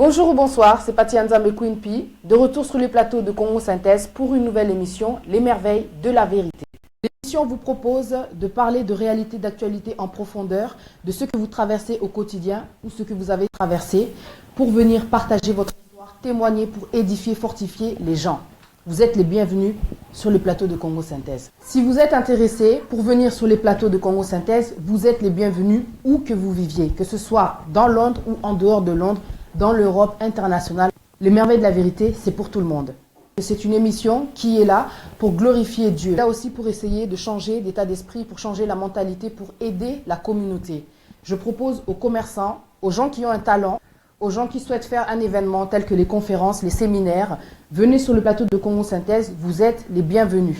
Bonjour ou bonsoir, c'est Paty Nzambe Queen P, de retour sur les plateaux de Congo Synthèse pour une nouvelle émission, Les Merveilles de la Vérité. L'émission vous propose de parler de réalité d'actualité en profondeur, de ce que vous traversez au quotidien ou ce que vous avez traversé, pour venir partager votre histoire, témoigner pour édifier, fortifier les gens. Vous êtes les bienvenus sur les plateaux de Congo Synthèse. Si vous êtes intéressé pour venir sur les plateaux de Congo Synthèse, vous êtes les bienvenus où que vous viviez, que ce soit dans Londres ou en dehors de Londres, dans l'Europe internationale. Les Merveilles de la Vérité, c'est pour tout le monde. C'est une émission qui est là pour glorifier Dieu. Là aussi pour essayer de changer d'état d'esprit, pour changer la mentalité, pour aider la communauté. Je propose aux commerçants, aux gens qui ont un talent, aux gens qui souhaitent faire un événement tel que les conférences, les séminaires, venez sur le plateau de Congo Synthèse, vous êtes les bienvenus.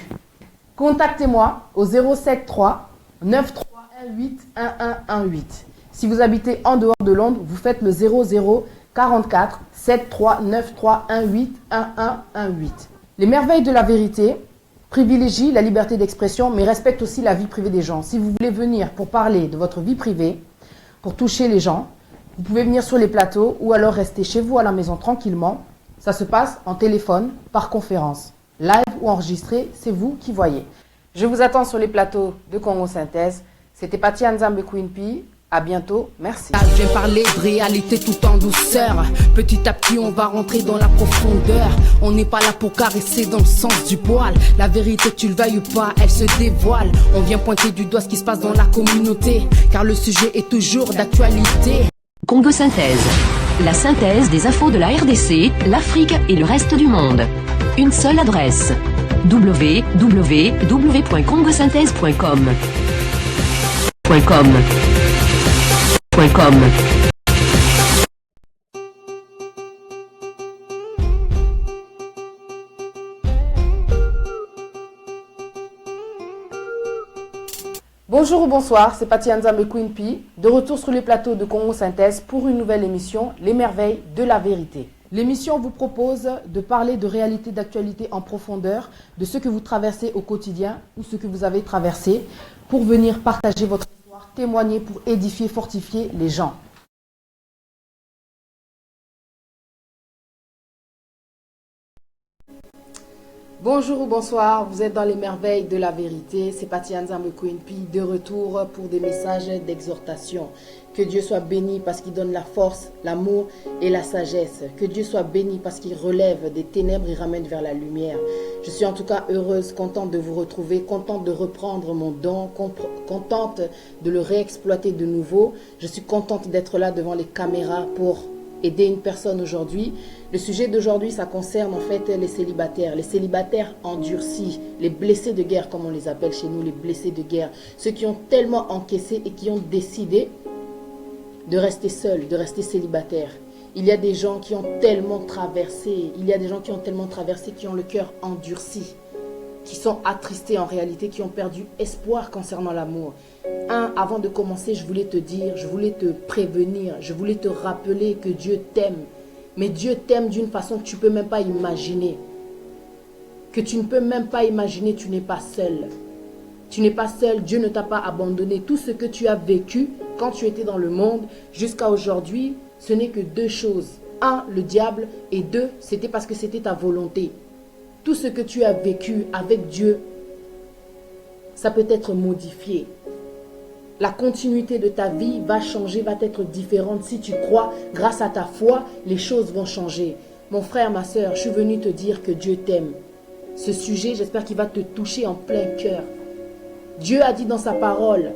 Contactez-moi au 073 9318 1118. Si vous habitez en dehors de Londres, vous faites le 00 44 7393 18 1118. Les Merveilles de la Vérité privilégient la liberté d'expression, mais respectent aussi la vie privée des gens. Si vous voulez venir pour parler de votre vie privée, pour toucher les gens, vous pouvez venir sur les plateaux ou alors rester chez vous à la maison tranquillement. Ça se passe en téléphone, par conférence. Live ou enregistré, c'est vous qui voyez. Je vous attends sur les plateaux de Congo Synthèse. C'était Paty Nzambe Queen P. À bientôt, merci. Je viens parler de réalité tout en douceur. Petit à petit, on va rentrer dans la profondeur. On n'est pas là pour caresser dans le sens du poil. La vérité, tu le veuilles ou pas, elle se dévoile. On vient pointer du doigt ce qui se passe dans la communauté, car le sujet est toujours d'actualité. Congo Synthèse, la synthèse des infos de la RDC, l'Afrique et le reste du monde. Une seule adresse, www.congosynthèse.com. Bonjour ou bonsoir, c'est Paty Nzambe Queen P, de retour sur les plateaux de Congo Synthèse pour une nouvelle émission, Les Merveilles de la Vérité. L'émission vous propose de parler de réalité d'actualité en profondeur, de ce que vous traversez au quotidien ou ce que vous avez traversé, pour venir partager votre histoire, témoigner pour édifier, fortifier les gens. Bonjour ou bonsoir, vous êtes dans les Merveilles de la Vérité, c'est Paty Nzambe Queen P de retour pour des messages d'exhortation. Que Dieu soit béni parce qu'il donne la force, l'amour et la sagesse. Que Dieu soit béni parce qu'il relève des ténèbres et ramène vers la lumière. Je suis en tout cas heureuse, contente de vous retrouver, contente de reprendre mon don, contente de le réexploiter de nouveau. Je suis contente d'être là devant les caméras pour aider une personne aujourd'hui. Le sujet d'aujourd'hui, ça concerne en fait les célibataires endurcis, les blessés de guerre comme on les appelle chez nous, les blessés de guerre, ceux qui ont tellement encaissé et qui ont décidé de rester seuls, de rester célibataires. Il y a des gens qui ont tellement traversé, qui ont le cœur endurci, qui sont attristés en réalité, qui ont perdu espoir concernant l'amour. Avant de commencer, je voulais te dire, je voulais te prévenir, je voulais te rappeler que Dieu t'aime. Mais Dieu t'aime d'une façon que tu ne peux même pas imaginer. Que tu ne peux même pas imaginer, tu n'es pas seul. Tu n'es pas seul, Dieu ne t'a pas abandonné. Tout ce que tu as vécu quand tu étais dans le monde jusqu'à aujourd'hui, ce n'est que deux choses. Un, le diable, et deux, c'était parce que c'était ta volonté. Tout ce que tu as vécu avec Dieu, ça peut être modifié. La continuité de ta vie va changer, va être différente. Si tu crois, grâce à ta foi, les choses vont changer. Mon frère, ma soeur, je suis venu te dire que Dieu t'aime. Ce sujet, j'espère qu'il va te toucher en plein cœur. Dieu a dit dans sa parole,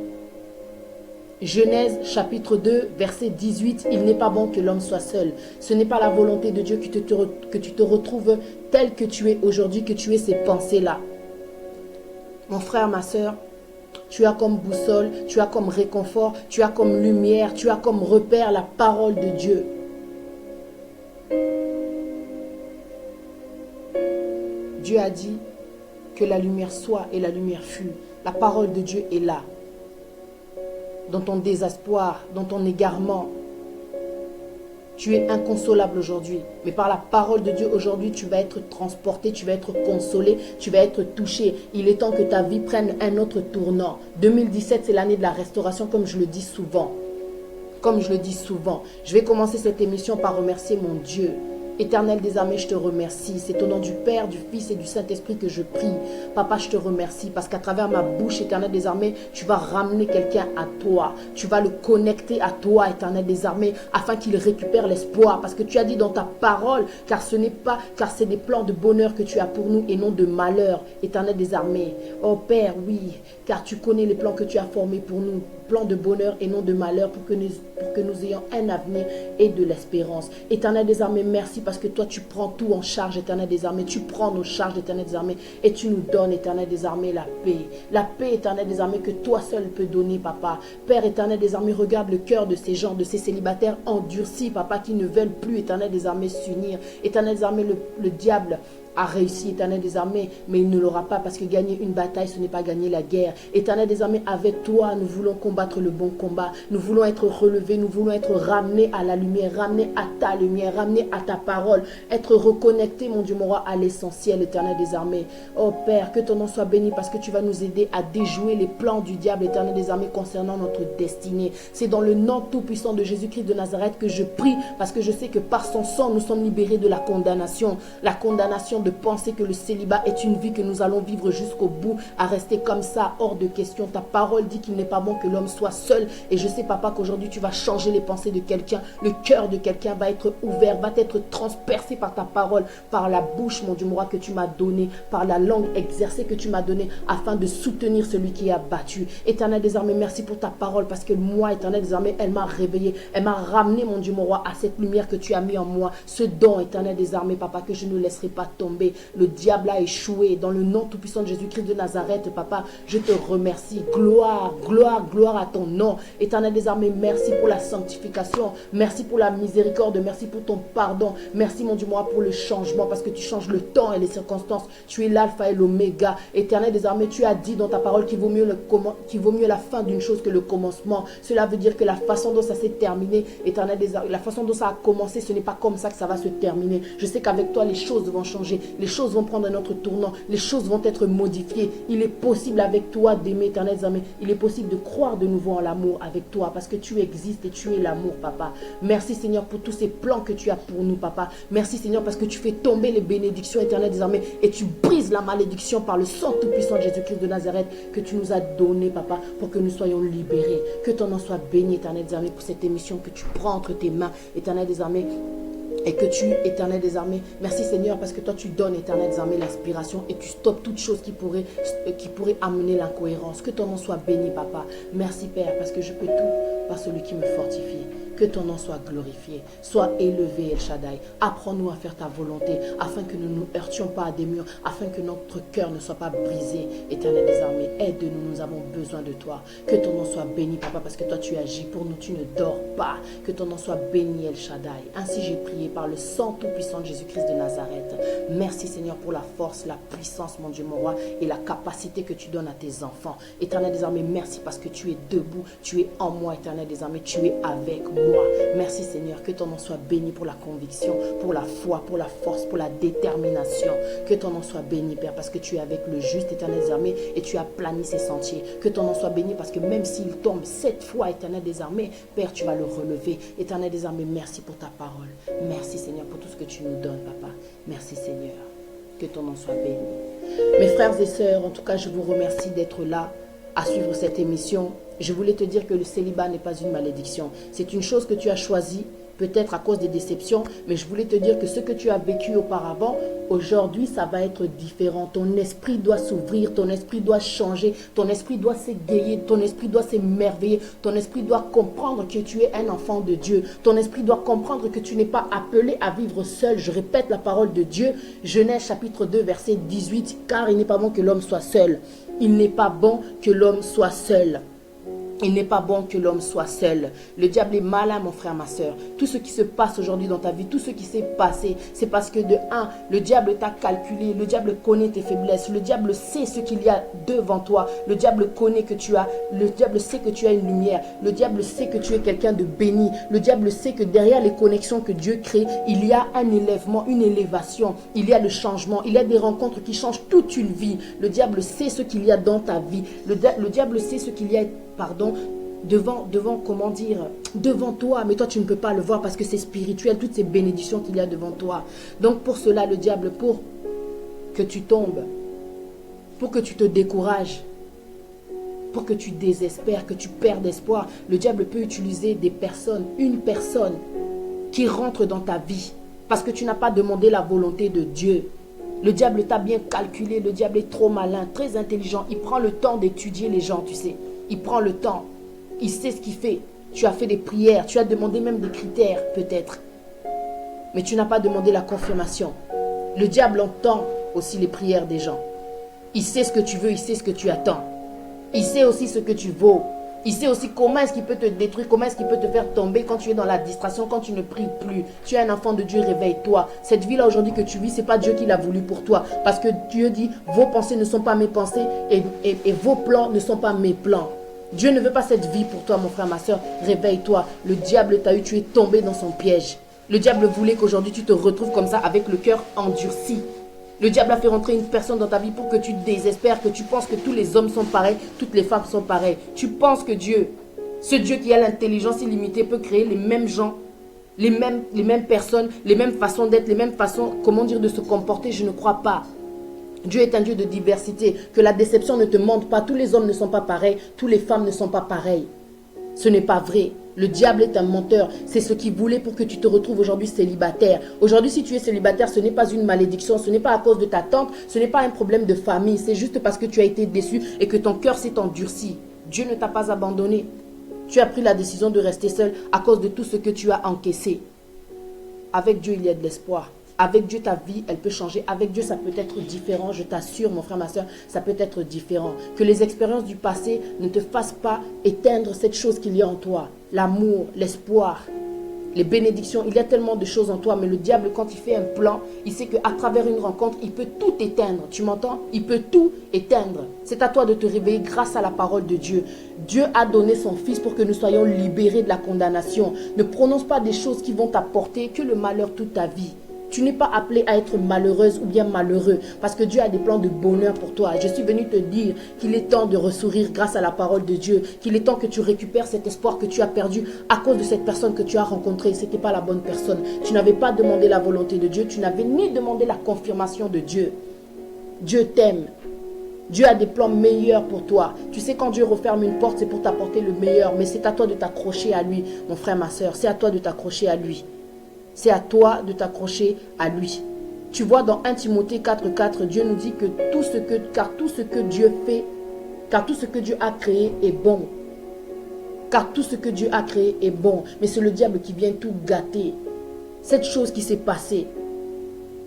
Genèse chapitre 2, verset 18, « Il n'est pas bon que l'homme soit seul. Ce n'est pas la volonté de Dieu que tu te retrouves tel que tu es aujourd'hui, que tu aies ces pensées-là. » Mon frère, ma soeur, tu as comme boussole, tu as comme réconfort, tu as comme lumière, tu as comme repère la parole de Dieu. Dieu a dit que la lumière soit et la lumière fut. La parole de Dieu est là. Dans ton désespoir, dans ton égarement, tu es inconsolable aujourd'hui. Mais par la parole de Dieu aujourd'hui, tu vas être transporté, tu vas être consolé, tu vas être touché. Il est temps que ta vie prenne un autre tournant. 2017, c'est l'année de la restauration, comme je le dis souvent. comme je le dis souvent, je vais commencer cette émission par remercier mon Dieu. Éternel des armées, je te remercie. C'est au nom du Père, du Fils et du Saint-Esprit que je prie. Papa, je te remercie parce qu'à travers ma bouche, Éternel des armées, tu vas ramener quelqu'un à toi. Tu vas le connecter à toi, Éternel des armées, afin qu'il récupère l'espoir. Parce que tu as dit dans ta parole, car c'est des plans de bonheur que tu as pour nous et non de malheur, Éternel des armées. Oh Père, oui, car tu connais les plans que tu as formés pour nous. Plans de bonheur et non de malheur pour que nous ayons un avenir et de l'espérance. Éternel des armées, merci parce que toi tu prends tout en charge, Éternel des armées. Tu prends nos charges, Éternel des armées, et tu nous donnes, Éternel des armées, la paix. La paix, Éternel des armées, que toi seul peux donner, Papa. Père Éternel des armées, regarde le cœur de ces gens, de ces célibataires endurcis, Papa, qui ne veulent plus, Éternel des armées, s'unir. Éternel des armées, le diable a réussi, Éternel des armées, mais il ne l'aura pas parce que gagner une bataille, ce n'est pas gagner la guerre. Éternel des armées, avec toi, nous voulons combattre le bon combat. Nous voulons être relevés, nous voulons être ramenés à la lumière, ramenés à ta lumière, ramenés à ta parole, être reconnectés, mon Dieu, mon roi, à l'essentiel, Éternel des armées. Oh Père, que ton nom soit béni parce que tu vas nous aider à déjouer les plans du diable, Éternel des armées, concernant notre destinée. C'est dans le nom tout-puissant de Jésus-Christ de Nazareth que je prie parce que je sais que par son sang, nous sommes libérés de la condamnation de penser que le célibat est une vie que nous allons vivre jusqu'au bout, à rester comme ça, hors de question. Ta parole dit qu'il n'est pas bon que l'homme soit seul. Et je sais, Papa, qu'aujourd'hui, tu vas changer les pensées de quelqu'un. Le cœur de quelqu'un va être ouvert, va être transpercé par ta parole, par la bouche, mon Dieu, mon roi, que tu m'as donné, par la langue exercée que tu m'as donnée, afin de soutenir celui qui a battu. Éternel des armées, merci pour ta parole, parce que moi, Éternel des armées, elle m'a réveillé, elle m'a ramené, mon Dieu, mon roi, à cette lumière que tu as mis en moi. Ce don, Éternel des armées, Papa, que je ne laisserai pas tomber. Le diable a échoué. Dans le nom tout-puissant de Jésus-Christ de Nazareth, Papa, je te remercie. Gloire, gloire, gloire à ton nom. Éternel des armées, merci pour la sanctification. Merci pour la miséricorde. Merci pour ton pardon. Merci, mon Dieu, moi, pour le changement, parce que tu changes le temps et les circonstances. Tu es l'alpha et l'oméga. Éternel des armées, tu as dit dans ta parole qu'il vaut mieux la fin d'une chose que le commencement. Cela veut dire que la façon dont ça s'est terminé, Éternel des armées, la façon dont ça a commencé, ce n'est pas comme ça que ça va se terminer. Je sais qu'avec toi, les choses vont changer. Les choses vont prendre un autre tournant. Les choses vont être modifiées. Il est possible avec toi d'aimer, Éternel des armées. Il est possible de croire de nouveau en l'amour avec toi, parce que tu existes et tu es l'amour, Papa. Merci, Seigneur, pour tous ces plans que tu as pour nous, Papa. Merci, Seigneur, parce que tu fais tomber les bénédictions, Éternel des armées, et tu brises la malédiction par le sang tout-puissant de Jésus-Christ de Nazareth que tu nous as donné, Papa, pour que nous soyons libérés. Que ton nom soit béni, Éternel des armées, pour cette émission que tu prends entre tes mains, Éternel des armées. Et que tu, Éternel des armées, merci Seigneur, parce que toi tu donnes, Éternel des armées, l'inspiration et tu stoppes toute chose qui pourrait amener l'incohérence. Que ton nom soit béni, Papa. Merci Père, parce que je peux tout par celui qui me fortifie. Que ton nom soit glorifié, soit élevé, El Shaddai. Apprends-nous à faire ta volonté, afin que nous ne nous heurtions pas à des murs, afin que notre cœur ne soit pas brisé. Éternel des armées, aide-nous, nous avons besoin de toi. Que ton nom soit béni, Papa, parce que toi tu agis pour nous, tu ne dors pas. Que ton nom soit béni, El Shaddai. Ainsi j'ai prié par le sang tout-puissant de Jésus-Christ de Nazareth. Merci Seigneur pour la force, la puissance, mon Dieu, mon roi, et la capacité que tu donnes à tes enfants. Éternel des armées, merci parce que tu es debout, tu es en moi, Éternel des armées, tu es avec moi. Merci Seigneur, que ton nom soit béni pour la conviction, pour la foi, pour la force, pour la détermination. Que ton nom soit béni, Père, parce que tu es avec le juste, Éternel des armées, et tu as plani ses sentiers. Que ton nom soit béni parce que même s'il tombe 7 fois, Éternel des armées, Père, tu vas le relever. Éternel des armées, merci pour ta parole. Merci Seigneur pour tout ce que tu nous donnes, Papa. Merci Seigneur. Que ton nom soit béni. Mes frères et sœurs, en tout cas, je vous remercie d'être là à suivre cette émission. Je voulais te dire que le célibat n'est pas une malédiction. C'est une chose que tu as choisie, peut-être à cause des déceptions, mais je voulais te dire que ce que tu as vécu auparavant, aujourd'hui, ça va être différent. Ton esprit doit s'ouvrir, ton esprit doit changer, ton esprit doit s'égayer, ton esprit doit s'émerveiller, ton esprit doit comprendre que tu es un enfant de Dieu. Ton esprit doit comprendre que tu n'es pas appelé à vivre seul. Je répète la parole de Dieu, Genèse chapitre 2, verset 18, car il n'est pas bon que l'homme soit seul. Il n'est pas bon que l'homme soit seul. Il n'est pas bon que l'homme soit seul. Le diable est malin, mon frère, ma soeur. Tout ce qui se passe aujourd'hui dans ta vie, tout ce qui s'est passé, c'est parce que de un, le diable t'a calculé, le diable connaît tes faiblesses, le diable sait ce qu'il y a devant toi, le diable connaît que tu as, le diable sait que tu as une lumière, le diable sait que tu es quelqu'un de béni, le diable sait que derrière les connexions que Dieu crée, il y a un élèvement, une élévation, il y a le changement, il y a des rencontres qui changent toute une vie. Le diable sait ce qu'il y a dans ta vie, le diable sait ce qu'il y a, comment dire, devant toi, mais toi tu ne peux pas le voir parce que c'est spirituel, toutes ces bénédictions qu'il y a devant toi. Donc pour cela, le diable, pour que tu tombes, pour que tu te décourages, pour que tu désespères, que tu perdes espoir, le diable peut utiliser des personnes, une personne qui rentre dans ta vie parce que tu n'as pas demandé la volonté de Dieu. Le diable t'a bien calculé, le diable est trop malin, très intelligent. Il prend le temps d'étudier les gens, tu sais. Il prend le temps. Il sait ce qu'il fait. Tu as fait des prières, tu as demandé même des critères, peut-être. Mais tu n'as pas demandé la confirmation. Le diable entend aussi les prières des gens. Il sait ce que tu veux, il sait ce que tu attends. Il sait aussi ce que tu vaux. Il sait aussi comment est-ce qu'il peut te détruire, comment est-ce qu'il peut te faire tomber quand tu es dans la distraction, quand tu ne pries plus. Tu es un enfant de Dieu, réveille-toi. Cette vie-là aujourd'hui que tu vis, ce n'est pas Dieu qui l'a voulu pour toi. Parce que Dieu dit, vos pensées ne sont pas mes pensées et vos plans ne sont pas mes plans. Dieu ne veut pas cette vie pour toi, mon frère, ma soeur. Réveille-toi. Le diable t'a eu, tu es tombé dans son piège. Le diable voulait qu'aujourd'hui tu te retrouves comme ça avec le cœur endurci. Le diable a fait rentrer une personne dans ta vie pour que tu désespères, que tu penses que tous les hommes sont pareils, toutes les femmes sont pareilles. Tu penses que Dieu, ce Dieu qui a l'intelligence illimitée, peut créer les mêmes gens, les mêmes personnes, les mêmes façons d'être, les mêmes façons, comment dire, de se comporter. Je ne crois pas. Dieu est un Dieu de diversité. Que la déception ne te mente pas. Tous les hommes ne sont pas pareils, toutes les femmes ne sont pas pareilles. Ce n'est pas vrai. Le diable est un menteur. C'est ce qu'il voulait pour que tu te retrouves aujourd'hui célibataire. Aujourd'hui, si tu es célibataire, ce n'est pas une malédiction. Ce n'est pas à cause de ta tante. Ce n'est pas un problème de famille. C'est juste parce que tu as été déçu et que ton cœur s'est endurci. Dieu ne t'a pas abandonné. Tu as pris la décision de rester seul à cause de tout ce que tu as encaissé. Avec Dieu, il y a de l'espoir. Avec Dieu, ta vie, elle peut changer. Avec Dieu, ça peut être différent. Je t'assure, mon frère, ma soeur, ça peut être différent. Que les expériences du passé ne te fassent pas éteindre cette chose qu'il y a en toi. L'amour, l'espoir, les bénédictions. Il y a tellement de choses en toi. Mais le diable, quand il fait un plan, il sait qu'à travers une rencontre, il peut tout éteindre. Tu m'entends? Il peut tout éteindre. C'est à toi de te réveiller grâce à la parole de Dieu. Dieu a donné son Fils pour que nous soyons libérés de la condamnation. Ne prononce pas des choses qui vont t'apporter que le malheur toute ta vie. Tu n'es pas appelé à être malheureuse ou bien malheureux parce que Dieu a des plans de bonheur pour toi. Je suis venu te dire qu'il est temps de ressourire grâce à la parole de Dieu, qu'il est temps que tu récupères cet espoir que tu as perdu à cause de cette personne que tu as rencontrée. Ce n'était pas la bonne personne. Tu n'avais pas demandé la volonté de Dieu, tu n'avais ni demandé la confirmation de Dieu. Dieu t'aime. Dieu a des plans meilleurs pour toi. Tu sais, quand Dieu referme une porte, c'est pour t'apporter le meilleur. Mais c'est à toi de t'accrocher à lui, mon frère, ma soeur. C'est à toi de t'accrocher à lui. C'est à toi de t'accrocher à lui. Tu vois, dans 1 Timothée 4,4, Dieu nous dit que car tout ce que Dieu fait, car tout ce que Dieu a créé est bon. Car tout ce que Dieu a créé est bon. Mais c'est le diable qui vient tout gâter. Cette chose qui s'est passée,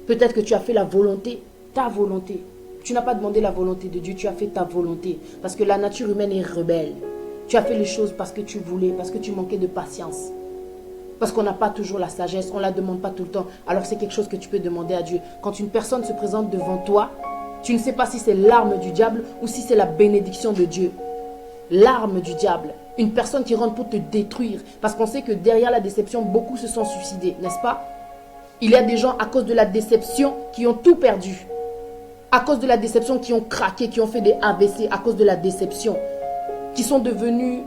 peut-être que tu as fait la volonté, ta volonté. Tu n'as pas demandé la volonté de Dieu, tu as fait ta volonté. Parce que la nature humaine est rebelle. Tu as fait les choses parce que tu voulais, parce que tu manquais de patience. Parce qu'on n'a pas toujours la sagesse, on ne la demande pas tout le temps. Alors c'est quelque chose que tu peux demander à Dieu. Quand une personne se présente devant toi, tu ne sais pas si c'est l'arme du diable ou si c'est la bénédiction de Dieu. L'arme du diable. Une personne qui rentre pour te détruire. Parce qu'on sait que derrière la déception, beaucoup se sont suicidés, n'est-ce pas? Il y a des gens à cause de la déception qui ont tout perdu. À cause de la déception qui ont craqué, qui ont fait des AVC. À cause de la déception. Qui sont devenus...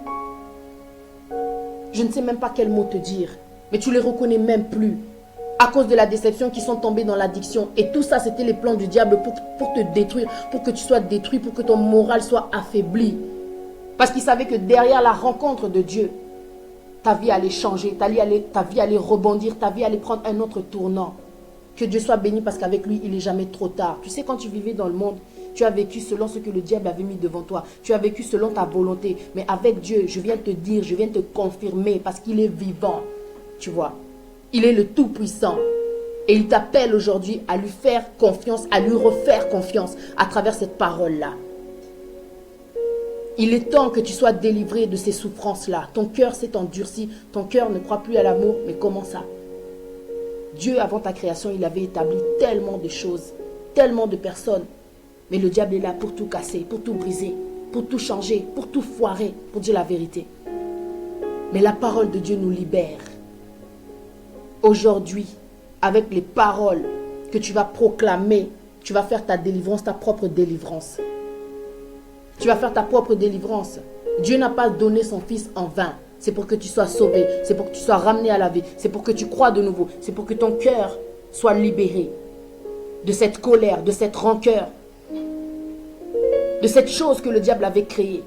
Je ne sais même pas quel mot te dire. Mais tu ne les reconnais même plus. À cause de la déception, qui sont tombés dans l'addiction. Et tout ça, c'était les plans du diable pour te détruire. Pour que tu sois détruit, pour que ton moral soit affaibli. Parce qu'il savait que derrière la rencontre de Dieu, ta vie allait changer. Ta vie allait rebondir. Ta vie allait prendre un autre tournant. Que Dieu soit béni parce qu'avec lui, il n'est jamais trop tard. Tu sais, quand tu vivais dans le monde, tu as vécu selon ce que le diable avait mis devant toi. Tu as vécu selon ta volonté. Mais avec Dieu, je viens te dire, je viens te confirmer parce qu'il est vivant. Tu vois, il est le Tout-Puissant. Et il t'appelle aujourd'hui à lui faire confiance, à lui refaire confiance à travers cette parole-là. Il est temps que tu sois délivré de ces souffrances-là. Ton cœur s'est endurci. Ton cœur ne croit plus à l'amour. Mais comment ça? Dieu, avant ta création, il avait établi tellement de choses, tellement de personnes. Mais le diable est là pour tout casser, pour tout briser, pour tout changer, pour tout foirer, pour dire la vérité. Mais la parole de Dieu nous libère. Aujourd'hui, avec les paroles que tu vas proclamer, tu vas faire ta délivrance, ta propre délivrance. Tu vas faire ta propre délivrance. Dieu n'a pas donné son Fils en vain. C'est pour que tu sois sauvé. C'est pour que tu sois ramené à la vie. C'est pour que tu crois de nouveau. C'est pour que ton cœur soit libéré de cette colère, de cette rancœur, de cette chose que le diable avait créée.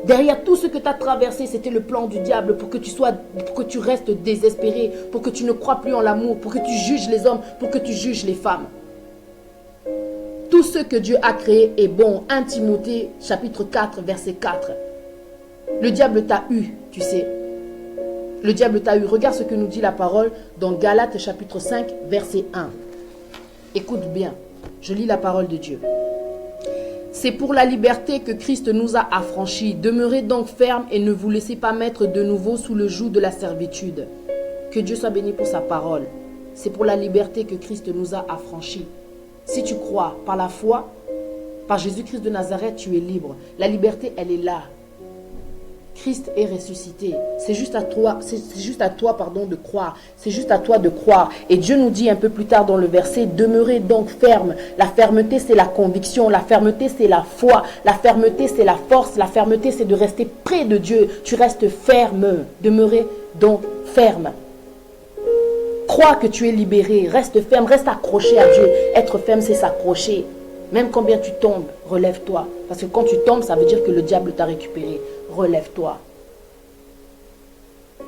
Derrière tout ce que tu as traversé, c'était le plan du diable pour que tu restes désespéré, pour que tu ne crois plus en l'amour, pour que tu juges les hommes, pour que tu juges les femmes. Tout ce que Dieu a créé est bon. 1 Timothée chapitre 4 verset 4. Le diable t'a eu, tu sais. Le diable t'a eu. Regarde ce que nous dit la parole dans Galates chapitre 5 verset 1. Écoute bien, je lis la parole de Dieu. C'est pour la liberté que Christ nous a affranchis. Demeurez donc fermes et ne vous laissez pas mettre de nouveau sous le joug de la servitude. Que Dieu soit béni pour sa parole. C'est pour la liberté que Christ nous a affranchis. Si tu crois par la foi, par Jésus-Christ de Nazareth, tu es libre. La liberté, elle est là. Christ est ressuscité. C'est juste à toi, de croire. C'est juste à toi de croire. Et Dieu nous dit un peu plus tard dans le verset, demeurez donc ferme. La fermeté, c'est la conviction. La fermeté, c'est la foi. La fermeté, c'est la force. La fermeté, c'est de rester près de Dieu. Tu restes ferme. Demeurez donc ferme. Crois que tu es libéré. Reste ferme. Reste accroché à Dieu. Être ferme, c'est s'accrocher. Même quand bien tu tombes, relève-toi. Parce que quand tu tombes, ça veut dire que le diable t'a récupéré. Relève-toi.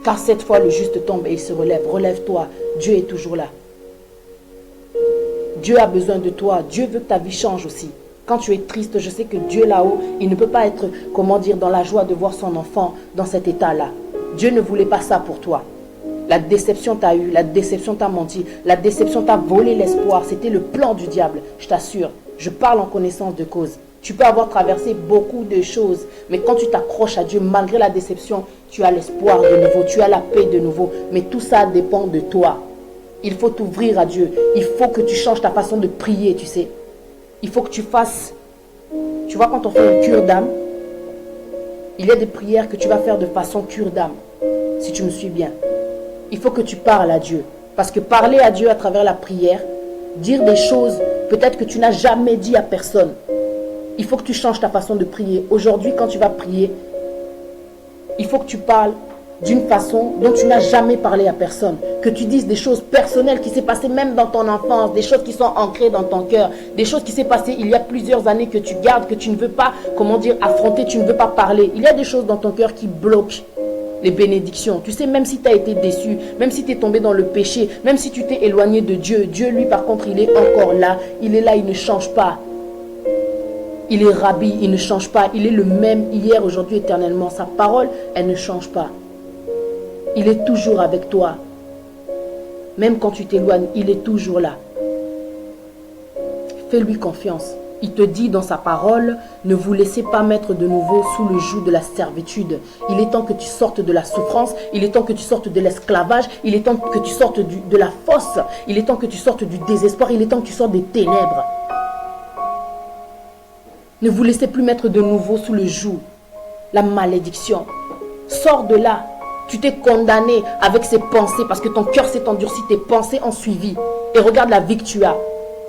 Car cette fois, le juste tombe et il se relève. Relève-toi. Dieu est toujours là. Dieu a besoin de toi. Dieu veut que ta vie change aussi. Quand tu es triste, je sais que Dieu là-haut, il ne peut pas être, dans la joie de voir son enfant dans cet état-là. Dieu ne voulait pas ça pour toi. La déception t'a eu, la déception t'a menti, la déception t'a volé l'espoir. C'était le plan du diable, je t'assure. Je parle en connaissance de cause. Tu peux avoir traversé beaucoup de choses, mais quand tu t'accroches à Dieu, malgré la déception, tu as l'espoir de nouveau, tu as la paix de nouveau. Mais tout ça dépend de toi. Il faut t'ouvrir à Dieu. Il faut que tu changes ta façon de prier, tu sais. Il faut que tu fasses... Tu vois, quand on fait une cure d'âme, il y a des prières que tu vas faire de façon cure d'âme, si tu me suis bien. Il faut que tu parles à Dieu. Parce que parler à Dieu à travers la prière, dire des choses peut-être que tu n'as jamais dit à personne. Il faut que tu changes ta façon de prier. Aujourd'hui, quand tu vas prier, il faut que tu parles d'une façon dont tu n'as jamais parlé à personne. Que tu dises des choses personnelles qui s'est passées même dans ton enfance, des choses qui sont ancrées dans ton cœur, des choses qui s'est passées il y a plusieurs années que tu gardes, que tu ne veux pas, affronter, tu ne veux pas parler. Il y a des choses dans ton cœur qui bloquent les bénédictions. Tu sais, même si tu as été déçu, même si tu es tombé dans le péché, même si tu t'es éloigné de Dieu, Dieu, lui, par contre, il est encore là. Il est là, il ne change pas. Il est Rabbi, il ne change pas. Il est le même hier, aujourd'hui, éternellement. Sa parole, elle ne change pas. Il est toujours avec toi. Même quand tu t'éloignes, il est toujours là. Fais-lui confiance. Il te dit dans sa parole, ne vous laissez pas mettre de nouveau sous le joug de la servitude. Il est temps que tu sortes de la souffrance. Il est temps que tu sortes de l'esclavage. Il est temps que tu sortes de la fosse. Il est temps que tu sortes du désespoir. Il est temps que tu sortes des ténèbres. Ne vous laissez plus mettre de nouveau sous le joug la malédiction. Sors de là. Tu t'es condamné avec ces pensées parce que ton cœur s'est endurci, tes pensées ont suivi. Et regarde la vie que tu as.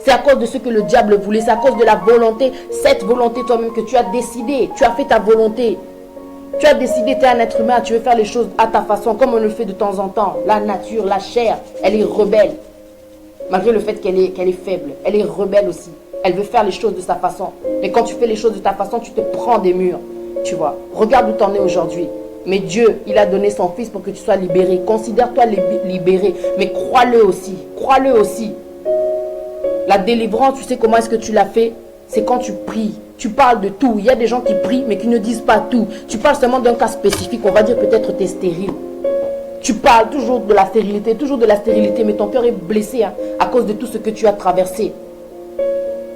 C'est à cause de ce que le diable voulait, c'est à cause de la volonté, cette volonté toi-même que tu as décidé. Tu as fait ta volonté. Tu as décidé, tu es un être humain, tu veux faire les choses à ta façon, comme on le fait de temps en temps. La nature, la chair, elle est rebelle. Malgré le fait qu'elle est faible, elle est rebelle aussi. Elle veut faire les choses de sa façon. Mais quand tu fais les choses de ta façon, tu te prends des murs. Tu vois, regarde où tu en es aujourd'hui. Mais Dieu, il a donné son Fils pour que tu sois libéré. Considère-toi libéré. Mais crois-le aussi. Crois-le aussi. La délivrance, tu sais comment est-ce que tu l'as fait? C'est quand tu pries. Tu parles de tout. Il y a des gens qui prient, mais qui ne disent pas tout. Tu parles seulement d'un cas spécifique. On va dire peut-être tu es stérile. Tu parles toujours de la stérilité, mais ton cœur est blessé à cause de tout ce que tu as traversé.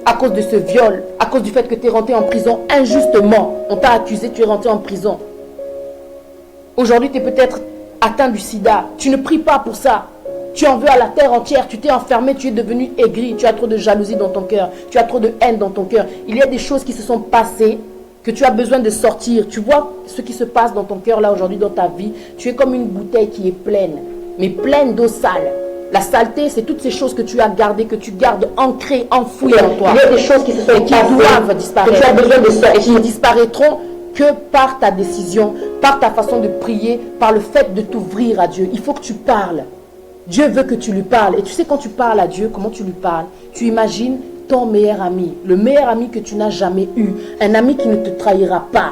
À cause de ce viol, à cause du fait que tu es rentré en prison injustement. On t'a accusé, tu es rentré en prison. Aujourd'hui, tu es peut-être atteint du sida. Tu ne pries pas pour ça. Tu en veux à la terre entière. Tu t'es enfermé, tu es devenu aigri. Tu as trop de jalousie dans ton cœur. Tu as trop de haine dans ton cœur. Il y a des choses qui se sont passées que tu as besoin de sortir. Tu vois ce qui se passe dans ton cœur là aujourd'hui, dans ta vie. Tu es comme une bouteille qui est pleine, mais pleine d'eau sale. La saleté, c'est toutes ces choses que tu as gardées, que tu gardes ancrées, enfouies en toi. Il y a des choses qui se sont passées, qui doivent disparaître, que tu as besoin de sortir, et qui disparaîtront que par ta décision, par ta façon de prier, par le fait de t'ouvrir à Dieu. Il faut que tu parles. Dieu veut que tu lui parles. Et tu sais, quand tu parles à Dieu, comment tu lui parles? Tu imagines ton meilleur ami, le meilleur ami que tu n'as jamais eu, un ami qui ne te trahira pas,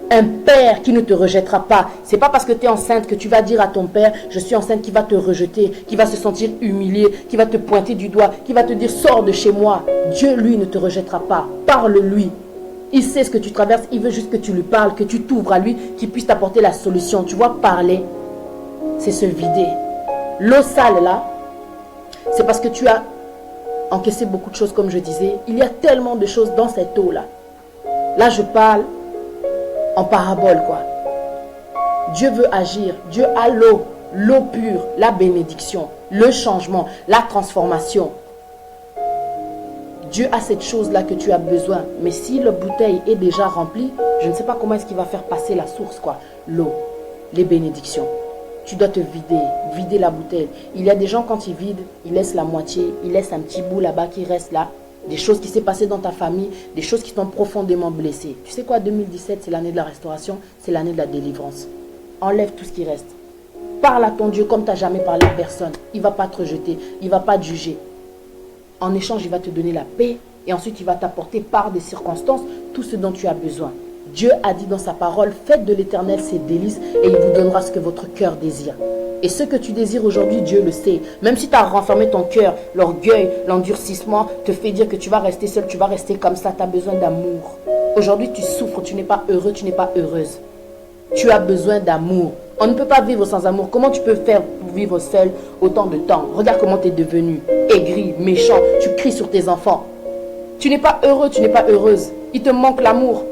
un père qui ne te rejettera pas. C'est pas parce que tu es enceinte que tu vas dire à ton père, je suis enceinte, qui va te rejeter, qui va se sentir humilié, qui va te pointer du doigt, qui va te dire, sors de chez moi. Dieu, lui, ne te rejettera pas. Parle-lui. Il sait ce que tu traverses, il veut juste que tu lui parles, que tu t'ouvres à lui, qu'il puisse t'apporter la solution. Tu vois, parler, c'est se vider. L'eau sale, là, c'est parce que tu as encaissé beaucoup de choses, comme je disais. Il y a tellement de choses dans cette eau-là. Là, je parle en parabole, quoi. Dieu veut agir. Dieu a l'eau pure, la bénédiction, le changement, la transformation. Dieu a cette chose-là que tu as besoin. Mais si la bouteille est déjà remplie, je ne sais pas comment est-ce qu'il va faire passer la source, quoi. L'eau, les bénédictions. Tu dois te vider la bouteille. Il y a des gens, quand ils vident, ils laissent la moitié, ils laissent un petit bout là-bas qui reste là. Des choses qui s'est passées dans ta famille, des choses qui t'ont profondément blessé. Tu sais quoi, 2017, c'est l'année de la restauration, c'est l'année de la délivrance. Enlève tout ce qui reste. Parle à ton Dieu comme tu n'as jamais parlé à personne. Il ne va pas te rejeter, il ne va pas te juger. En échange, il va te donner la paix et ensuite il va t'apporter par des circonstances tout ce dont tu as besoin. Dieu a dit dans sa parole, faites de l'Éternel ses délices et il vous donnera ce que votre cœur désire. Et ce que tu désires aujourd'hui, Dieu le sait. Même si tu as renfermé ton cœur, l'orgueil, l'endurcissement te fait dire que tu vas rester seul, tu vas rester comme ça, tu as besoin d'amour. Aujourd'hui, tu souffres, tu n'es pas heureux, tu n'es pas heureuse. Tu as besoin d'amour. On ne peut pas vivre sans amour. Comment tu peux faire pour vivre seul autant de temps? Regarde comment tu es devenu aigri, méchant, tu cries sur tes enfants. Tu n'es pas heureux, tu n'es pas heureuse. Il te manque l'amour.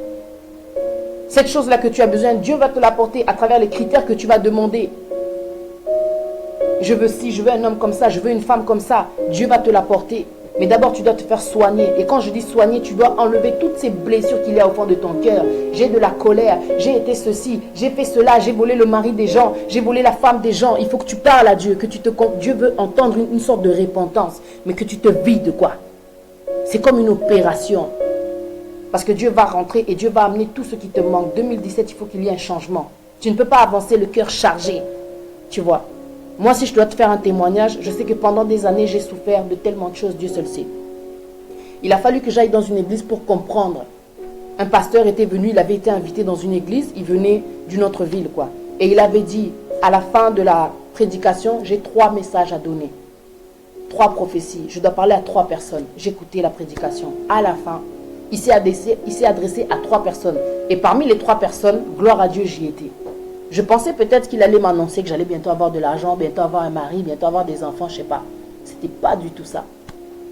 Cette chose-là que tu as besoin, Dieu va te l'apporter à travers les critères que tu vas demander. Je veux ci, je veux un homme comme ça, je veux une femme comme ça. Dieu va te l'apporter. Mais d'abord, tu dois te faire soigner. Et quand je dis soigner, tu dois enlever toutes ces blessures qu'il y a au fond de ton cœur. J'ai de la colère, j'ai été ceci, j'ai fait cela, j'ai volé le mari des gens, j'ai volé la femme des gens. Il faut que tu parles à Dieu, que tu te comptes. Dieu veut entendre une sorte de repentance, mais que tu te vides, quoi. C'est comme une opération. Parce que Dieu va rentrer et Dieu va amener tout ce qui te manque. 2017, il faut qu'il y ait un changement. Tu ne peux pas avancer le cœur chargé. Tu vois. Moi, si je dois te faire un témoignage, je sais que pendant des années, j'ai souffert de tellement de choses, Dieu seul sait. Il a fallu que j'aille dans une église pour comprendre. Un pasteur était venu, il avait été invité dans une église, il venait d'une autre ville, quoi. Et il avait dit, à la fin de la prédication, j'ai 3 messages à donner. 3 prophéties. Je dois parler à 3 personnes. J'écoutais la prédication. À la fin, il s'est adressé à 3 personnes. Et parmi les 3 personnes, gloire à Dieu, j'y étais. Je pensais peut-être qu'il allait m'annoncer que j'allais bientôt avoir de l'argent, bientôt avoir un mari, bientôt avoir des enfants, je ne sais pas. C'était pas du tout ça.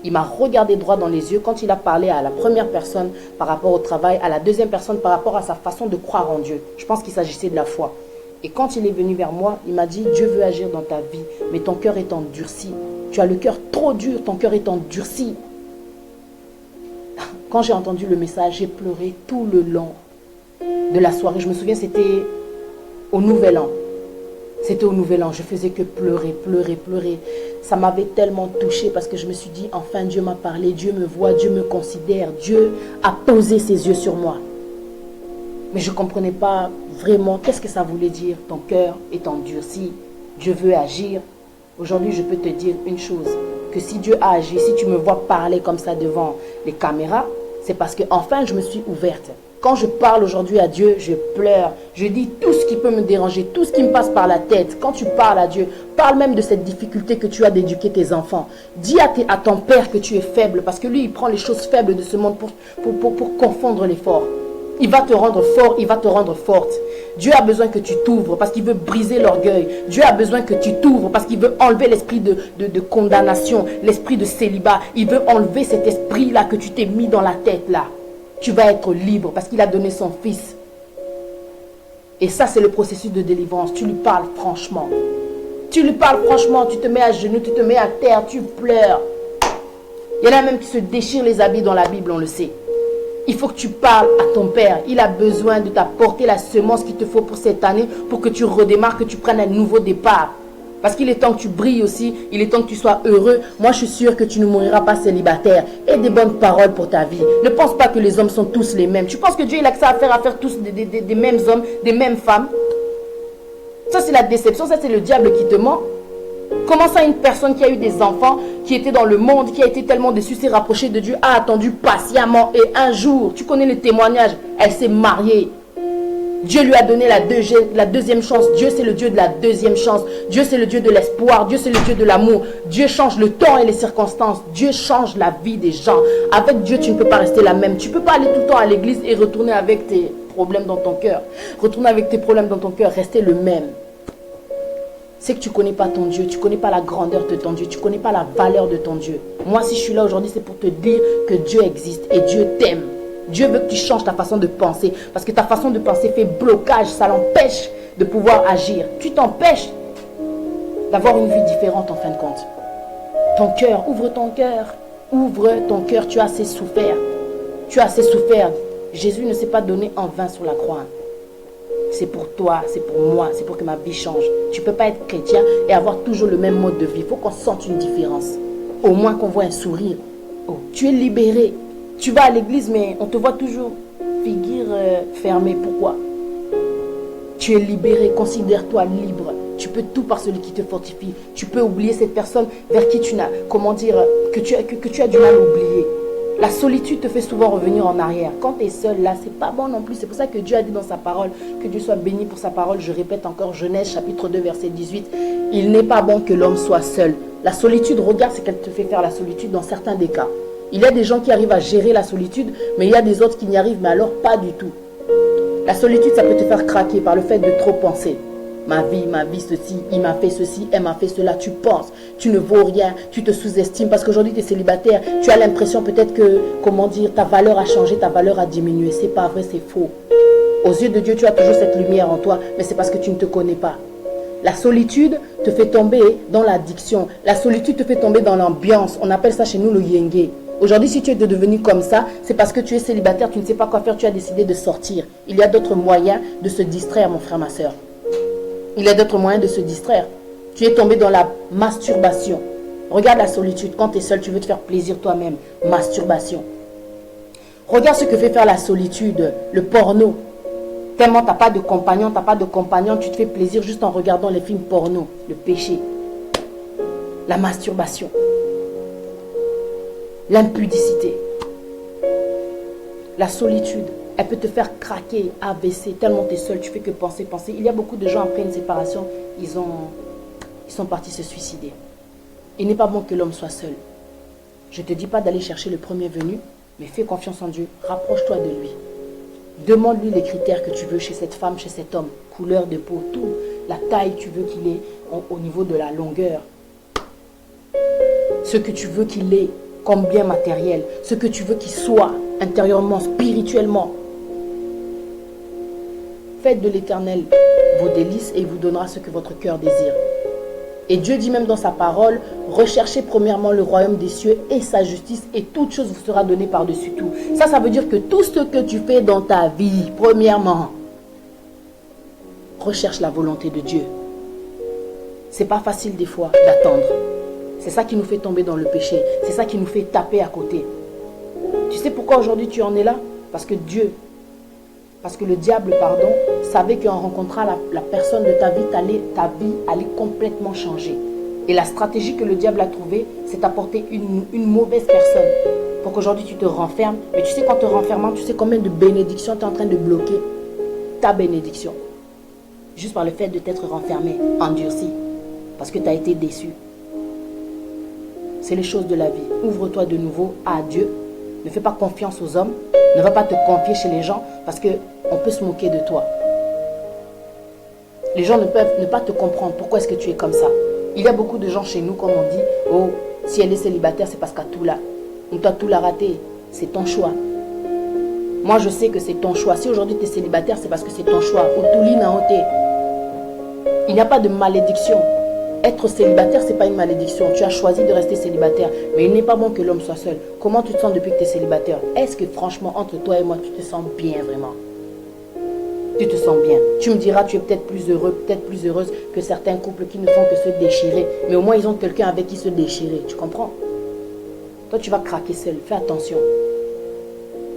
Il m'a regardé droit dans les yeux quand il a parlé à la première personne par rapport au travail, à la deuxième personne par rapport à sa façon de croire en Dieu. Je pense qu'il s'agissait de la foi. Et quand il est venu vers moi, il m'a dit, Dieu veut agir dans ta vie, mais ton cœur est endurci. Tu as le cœur trop dur, ton cœur est endurci. Quand j'ai entendu le message, j'ai pleuré tout le long de la soirée. Je me souviens, c'était au Nouvel An. C'était au Nouvel An. Je faisais que pleurer, pleurer, pleurer. Ça m'avait tellement touchée parce que je me suis dit, enfin Dieu m'a parlé, Dieu me voit, Dieu me considère, Dieu a posé ses yeux sur moi. Mais je ne comprenais pas vraiment qu'est-ce que ça voulait dire. Ton cœur est endurci, Dieu veut agir. Aujourd'hui, je peux te dire une chose, que si Dieu a agi, si tu me vois parler comme ça devant les caméras, c'est parce que enfin je me suis ouverte. Quand je parle aujourd'hui à Dieu, je pleure. Je dis tout ce qui peut me déranger, tout ce qui me passe par la tête. Quand tu parles à Dieu, parle même de cette difficulté que tu as d'éduquer tes enfants. Dis à ton père que tu es faible, parce que lui, il prend les choses faibles de ce monde pour confondre les forts. Il va te rendre fort, il va te rendre forte. Dieu a besoin que tu t'ouvres parce qu'il veut briser l'orgueil. Dieu a besoin que tu t'ouvres parce qu'il veut enlever l'esprit de condamnation, l'esprit de célibat. Il veut enlever cet esprit-là que tu t'es mis dans la tête là. Tu vas être libre parce qu'il a donné son fils. Et ça, c'est le processus de délivrance. Tu lui parles franchement. Tu lui parles franchement, tu te mets à genoux, tu te mets à terre, tu pleures. Il y en a même qui se déchirent les habits dans la Bible, on le sait. Il faut que tu parles à ton père. Il a besoin de t'apporter la semence qu'il te faut pour cette année, pour que tu redémarres, que tu prennes un nouveau départ. Parce qu'il est temps que tu brilles aussi, il est temps que tu sois heureux. Moi, je suis sûre que tu ne mouriras pas célibataire. Et des bonnes paroles pour ta vie. Ne pense pas que les hommes sont tous les mêmes. Tu penses que Dieu il a que ça à faire tous des mêmes hommes, des mêmes femmes? Ça, c'est la déception, ça, c'est le diable qui te ment. Comment ça, une personne qui a eu des enfants, qui était dans le monde, qui a été tellement déçue, s'est rapprochée de Dieu, a attendu patiemment et un jour, tu connais les témoignages, elle s'est mariée. Dieu lui a donné la deuxième chance. Dieu, c'est le Dieu de la deuxième chance. Dieu, c'est le Dieu de l'espoir. Dieu, c'est le Dieu de l'amour. Dieu change le temps et les circonstances. Dieu change la vie des gens. Avec Dieu, tu ne peux pas rester la même. Tu ne peux pas aller tout le temps à l'église et retourner avec tes problèmes dans ton cœur. Retourner avec tes problèmes dans ton cœur, rester le même. C'est que tu ne connais pas ton Dieu. Tu ne connais pas la grandeur de ton Dieu. Tu ne connais pas la valeur de ton Dieu. Moi, si je suis là aujourd'hui, c'est pour te dire que Dieu existe et Dieu t'aime. Dieu veut que tu changes ta façon de penser. Parce que ta façon de penser fait blocage. Ça l'empêche de pouvoir agir. Tu t'empêches d'avoir une vie différente en fin de compte. Ton cœur, ouvre ton cœur. Ouvre ton cœur. Tu as assez souffert. Tu as assez souffert. Jésus ne s'est pas donné en vain sur la croix. C'est pour toi, c'est pour moi, c'est pour que ma vie change. Tu ne peux pas être chrétien et avoir toujours le même mode de vie. Il faut qu'on sente une différence. Au moins qu'on voit un sourire. Oh, tu es libéré. Tu vas à l'église, mais on te voit toujours figure fermée. Pourquoi? Tu es libéré, considère-toi libre. Tu peux tout par celui qui te fortifie. Tu peux oublier cette personne vers qui tu n'as, que tu as du mal à oublier. La solitude te fait souvent revenir en arrière. Quand tu es seul là, c'est pas bon non plus. C'est pour ça que Dieu a dit dans sa parole, que Dieu soit béni pour sa parole. Je répète encore, Genèse chapitre 2 verset 18. Il n'est pas bon que l'homme soit seul. La solitude, regarde ce qu'elle te fait faire la solitude dans certains des cas. Il y a des gens qui arrivent à gérer la solitude, mais il y a des autres qui n'y arrivent, mais alors pas du tout. La solitude, ça peut te faire craquer par le fait de trop penser. Ma vie, ceci, il m'a fait ceci, elle m'a fait cela. Tu penses, tu ne vaux rien, tu te sous-estimes parce qu'aujourd'hui tu es célibataire. Tu as l'impression peut-être que, ta valeur a changé, ta valeur a diminué. C'est pas vrai, c'est faux. Aux yeux de Dieu, tu as toujours cette lumière en toi, mais c'est parce que tu ne te connais pas. La solitude te fait tomber dans l'addiction. La solitude te fait tomber dans l'ambiance. On appelle ça chez nous le yenge. Aujourd'hui, si tu es devenu comme ça, c'est parce que tu es célibataire, tu ne sais pas quoi faire, tu as décidé de sortir. Il y a d'autres moyens de se distraire, mon frère, ma soeur. Il y a d'autres moyens de se distraire. Tu es tombé dans la masturbation. Regarde la solitude. Quand tu es seul, tu veux te faire plaisir toi-même. Masturbation. Regarde ce que fait faire la solitude, le porno. Tellement tu n'as pas de compagnon, tu te fais plaisir juste en regardant les films porno. Le péché. La masturbation. L'impudicité. La solitude. Elle peut te faire craquer, AVC, tellement tu es seul, tu fais que penser. Il y a beaucoup de gens après une séparation, ils sont partis se suicider. Il n'est pas bon que l'homme soit seul. Je ne te dis pas d'aller chercher le premier venu, mais fais confiance en Dieu, rapproche-toi de lui. Demande-lui les critères que tu veux chez cette femme, chez cet homme. Couleur de peau, tout. La taille tu veux qu'il ait au niveau de la longueur. Ce que tu veux qu'il ait comme bien matériel. Ce que tu veux qu'il soit intérieurement, spirituellement. Faites de l'Éternel vos délices et il vous donnera ce que votre cœur désire. Et Dieu dit même dans sa parole, recherchez premièrement le royaume des cieux et sa justice et toute chose vous sera donnée par-dessus tout. Ça veut dire que tout ce que tu fais dans ta vie, premièrement, recherche la volonté de Dieu. C'est pas facile des fois d'attendre. C'est ça qui nous fait tomber dans le péché. C'est ça qui nous fait taper à côté. Tu sais pourquoi aujourd'hui tu en es là? Parce que le diable, savait qu'en rencontrant la personne de ta vie, ta vie allait complètement changer. Et la stratégie que le diable a trouvée, c'est d'apporter une mauvaise personne. Pour qu'aujourd'hui tu te renfermes. Mais tu sais qu'en te renfermant, tu sais combien de bénédictions tu es en train de bloquer ta bénédiction. Juste par le fait de t'être renfermé, endurci. Parce que tu as été déçu. C'est les choses de la vie. Ouvre-toi de nouveau à Dieu. Ne fais pas confiance aux hommes. Ne va pas te confier chez les gens parce qu'on peut se moquer de toi. Les gens ne peuvent ne pas te comprendre. Pourquoi est-ce que tu es comme ça? Il y a beaucoup de gens chez nous, comme on dit, oh, si elle est célibataire, c'est parce qu'elle a tout là. Ou tu as tout la raté. C'est ton choix. Moi, je sais que c'est ton choix. Si aujourd'hui tu es célibataire, c'est parce que c'est ton choix. Il n'y a pas de malédiction. Être célibataire, ce n'est pas une malédiction. Tu as choisi de rester célibataire. Mais il n'est pas bon que l'homme soit seul. Comment tu te sens depuis que tu es célibataire? Est-ce que franchement, entre toi et moi, tu te sens bien vraiment? Tu te sens bien. Tu me diras, tu es peut-être plus heureux, peut-être plus heureuse que certains couples qui ne font que se déchirer. Mais au moins, ils ont quelqu'un avec qui se déchirer. Tu comprends? Toi, tu vas craquer seul. Fais attention.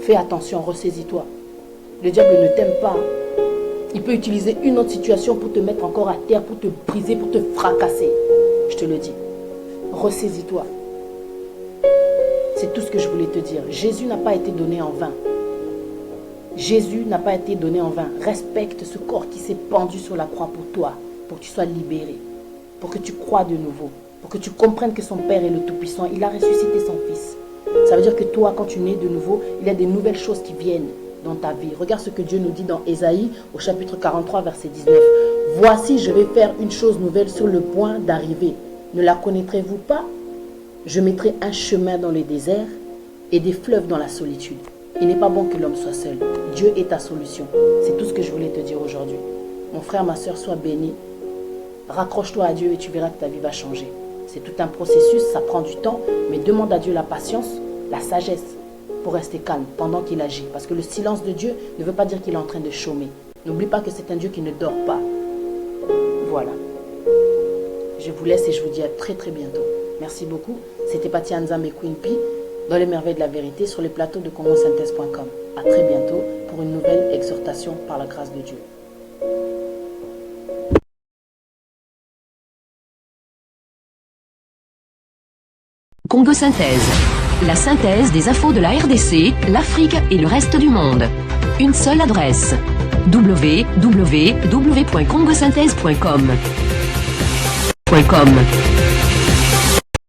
Fais attention, ressaisis-toi. Le diable ne t'aime pas. Il peut utiliser une autre situation pour te mettre encore à terre, pour te briser, pour te fracasser. Je te le dis. Ressaisis-toi. C'est tout ce que je voulais te dire. Jésus n'a pas été donné en vain. Jésus n'a pas été donné en vain. Respecte ce corps qui s'est pendu sur la croix pour toi, pour que tu sois libéré, pour que tu crois de nouveau, pour que tu comprennes que son Père est le Tout-Puissant. Il a ressuscité son Fils. Ça veut dire que toi, quand tu nais de nouveau, il y a des nouvelles choses qui viennent dans ta vie. Regarde ce que Dieu nous dit dans Ésaïe, au chapitre 43, verset 19. « Voici, je vais faire une chose nouvelle sur le point d'arriver. Ne la connaîtrez-vous pas? Je mettrai un chemin dans le désert et des fleuves dans la solitude. » Il n'est pas bon que l'homme soit seul. Dieu est ta solution. C'est tout ce que je voulais te dire aujourd'hui. Mon frère, ma soeur, sois béni. Raccroche-toi à Dieu et tu verras que ta vie va changer. C'est tout un processus, ça prend du temps, mais demande à Dieu la patience, la sagesse pour rester calme pendant qu'il agit. Parce que le silence de Dieu ne veut pas dire qu'il est en train de chômer. N'oublie pas que c'est un Dieu qui ne dort pas. Voilà. Je vous laisse et je vous dis à très très bientôt. Merci beaucoup. C'était Patia Nzambe Queen P dans les merveilles de la vérité sur les plateaux de congosynthèse.com. À très bientôt pour une nouvelle exhortation par la grâce de Dieu. Congo Synthèse. La synthèse des infos de la RDC, l'Afrique et le reste du monde. Une seule adresse. www.congosynthèse.com.